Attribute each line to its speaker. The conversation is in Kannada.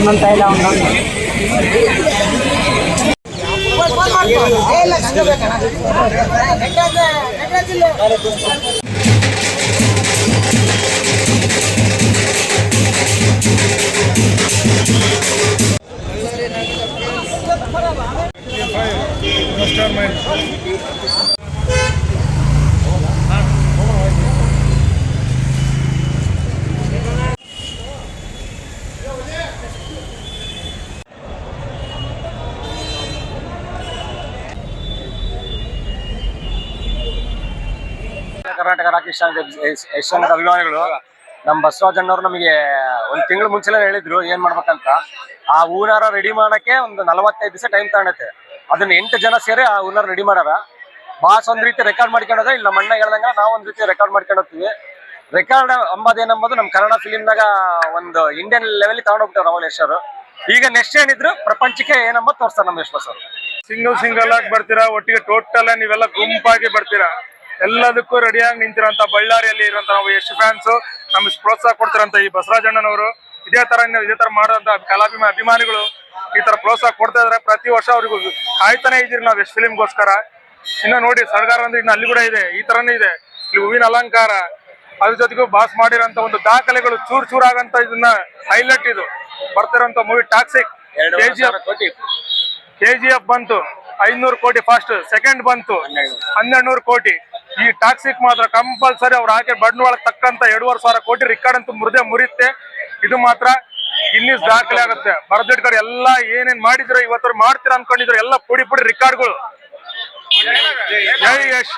Speaker 1: ಒಂದೊಂದು ತೈಲ ಒಂದೊಂದು
Speaker 2: ಕರ್ನಾಟಕ ರಾಕಿ ಯಶ್ ಅಭಿಮಾನಿಗಳು ನಮ್ಮ ಬಸವರಾಜಣ್ಣವ್ರು ನಮಗೆ ಒಂದು ತಿಂಗಳು ಮುಂಚೆನೇ ಹೇಳಿದ್ರು ಏನ್ ಮಾಡ್ಬೇಕಂತ. ಆ ಹೂನಾರ ರೆಡಿ ಮಾಡಕ್ಕೆ ಒಂದು 45 ದಿವಸ ಟೈಮ್ ತಗೊಂಡೈತೆ. ಅದನ್ನ 8 ಜನ ಸೇರಿ ಆ ಹೂನಾರ ರೆಡಿ ಮಾಡಾರ. ಬಾಸ್ ಒಂದ್ ರೀತಿ ರೆಕಾರ್ಡ್ ಮಾಡ್ಕೊಂಡೋದ, ಇಲ್ಲ ನಮ್ಮ ಅಣ್ಣ ಹೇಳ್ದಂಗ ನಾವು ಒಂದ್ ರೀತಿ ರೆಕಾರ್ಡ್ ಮಾಡ್ಕೊಂಡು ಹೋಗ್ತೀವಿ. ರೆಕಾರ್ಡ್ ಅಂಬೋದೇನಂಬೋದು ನಮ್ಮ ಕನ್ನಡ ಫಿಲಿಮ್ನಾಗ ಒಂದು ಇಂಡಿಯನ್ ಲೆವೆಲ್ ತಗೊಂಡೋಗ್ತಾರೆ ರಾಹುಲ್ ಯಶ್ ಅವರು. ಈಗ ನೆಕ್ಸ್ಟ್ ಏನಿದ್ರು ಪ್ರಪಂಚಕ್ಕೆ ಏನಂಬ ತೋರಿಸ್ತಾರೆ ನಮ್ಮ ಯಶ್ ಅವರು.
Speaker 3: ಸಿಂಗಲ್ ಆಗಿ ಬರ್ತೀರಾ, ಒಟ್ಟಿಗೆ ಟೋಟಲ್ ನೀವೆಲ್ಲ ಗುಂಪಾಗಿ ಬರ್ತೀರಾ, ಎಲ್ಲದಕ್ಕೂ ರೆಡಿಯಾಗಿ ನಿಂತಿರೋಂತ ಬಳ್ಳಾರಿಯಲ್ಲಿ ಇರುವಂತ ನಾವು ಯಶ್ ಫ್ಯಾನ್ಸ್ ನಮ್ಗೆ ಪ್ರೋತ್ಸಾಹ ಕೊಡ್ತಿರಂತ ಈ ಬಸವರಾಜಣ್ಣನವರು ಇದೇ ತರ ಮಾಡೋಂತ ಅಭಿಮಾನಿಗಳು ಈ ತರ ಪ್ರೋತ್ಸಾಹ ಕೊಡ್ತಾ ಇದಾರೆ. ಪ್ರತಿ ವರ್ಷ ಅವ್ರಿಗೂ ಕಾಯ್ತಾನೆ ಇದೀರಿ ನಾವು ಯಶ್ ಫಿಲಿಮ್ಗೋಸ್ಕರ. ಇನ್ನ ನೋಡಿ ಸರ್ಕಾರ ಅಂದ್ರೆ ಇನ್ನು ಅಲ್ಲಿ ಕೂಡ ಇದೆ, ಈ ತರನೇ ಇದೆ. ಇಲ್ಲಿ ಹೂವಿನ ಅಲಂಕಾರ, ಅದ್ರ ಜೊತೆಗೂ ಬಾಸ್ ಮಾಡಿರೋಂತ ಒಂದು ದಾಖಲೆಗಳು ಚೂರ್ ಆಗಂತ ಇದನ್ನ ಹೈಲೈಟ್. ಇದು ಬರ್ತಿರೋಂತ ಮೂವಿ ಟಾಕ್ಸಿಕ್. KGF ಬಂತು 500 ಕೋಟಿ ಫಸ್ಟ್, ಸೆಕೆಂಡ್ ಬಂತು 1200 ಕೋಟಿ. ಈ ಟಾಕ್ಸಿಕ್ ಮಾತ್ರ ಕಂಪಲ್ಸರಿ ಅವ್ರು ಹಾಕಿ ಬಂಡವಾಳ ತಕ್ಕಂತ 2,500 ಕೋಟಿ ರಿಕಾರ್ಡ್ ಅಂತೂ ಮುರಿಯುತ್ತೆ. ಇದು ಮಾತ್ರ ಗಿನ್ನಿಸ್ ದಾಖಲೆ ಆಗುತ್ತೆ. ಬರೆದಿಟ್ಕೊಂಡು ಎಲ್ಲ ಏನೇನ್ ಮಾಡಿದ್ರು ಇವತ್ತು ಮಾಡ್ತೀರಾ ಅನ್ಕೊಂಡಿದ್ರು ಎಲ್ಲ ಪುಡಿ ರಿಕಾರ್ಡ್ಗಳು. ಜೈ ಯಶ್.